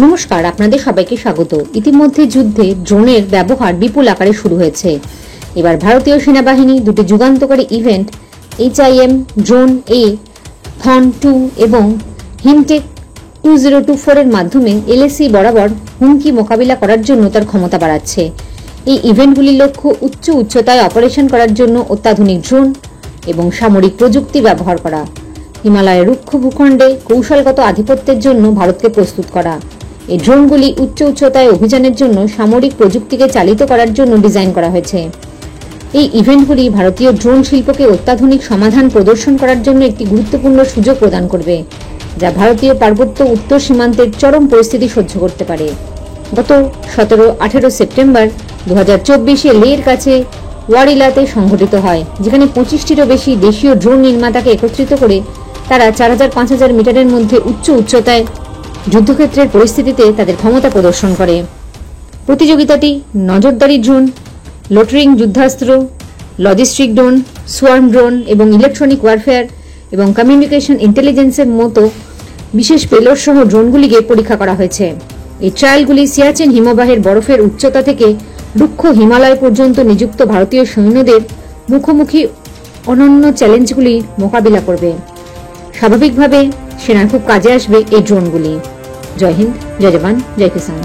নমস্কার, আপনাদের সবাইকে স্বাগত। ইতিমধ্যে যুদ্ধে ড্রোনের ব্যবহার বিপুল আকারে শুরু হয়েছে। এবার ভারতীয় সেনাবাহিনী দুটি যুগান্তকারী ইভেন্ট HIM ড্রোন A থন 2 এবং হিমটেক 2024 এর মাধ্যমে LAC বরাবর হুমকি মোকাবিলা করার জন্য তার ক্ষমতা বাড়াচ্ছে। এই ইভেন্টগুলির লক্ষ্য উচ্চতায় অপারেশন করার জন্য অত্যাধুনিক ড্রোন এবং সামরিক প্রযুক্তি ব্যবহার করা, হিমালয়ের রুক্ষ ভূখণ্ডে কৌশলগত আধিপত্যের জন্য ভারতকে প্রস্তুত করা। এই ড্রোনগুলি উচ্চতায় অভিযানের জন্য সামরিক প্রযুক্তিকে চালিত করার জন্য ডিজাইন করা হয়েছে। এই ইভেন্টগুলি ভারতীয় ড্রোন শিল্পকে অত্যাধুনিক সমাধান প্রদর্শন করার জন্য একটি গুরুত্বপূর্ণ সুযোগ প্রদান করবে, যা ভারতীয় পার্বত্য উত্তর সীমান্তের চরম পরিস্থিতি সহ্য করতে পারে। গত 17-18 সেপ্টেম্বর 2024-এ লের কাছে ওয়ারিলাতে সংঘটিত হয়, যেখানে 25টিরও বেশি দেশীয় ড্রোন নির্মাতাকে একত্রিত করে তারা 4000-5000 মিটারের মধ্যে উচ্চতায় যুদ্ধক্ষেত্রের পরিস্থিতিতে তাদের ক্ষমতা প্রদর্শন করে। প্রতিযোগিতাটি নজরদারি ড্রোন, লোটারিং যুদ্ধাস্ত্র, লজিস্টিক ড্রোন, সোয়ার্ম ড্রোন এবং ইলেকট্রনিক ওয়ারফেয়ার এবং কমিউনিকেশন ইন্টেলিজেন্সের মতো বিশেষ পেলোড সহ ড্রোনগুলিকে পরীক্ষা করা হয়েছে। এই ট্রায়ালগুলি সিয়াচেন হিমবাহের বরফের উচ্চতা থেকে রুক্ষ হিমালয় পর্যন্ত নিযুক্ত ভারতীয় সৈন্যদের মুখোমুখি অনন্য চ্যালেঞ্জগুলি মোকাবিলা করবে। স্বাভাবিকভাবে সেনার খুব কাজে আসবে এই ড্রোনগুলি। জয় হিন্দ, জয় জওয়ান, জয় কিষান।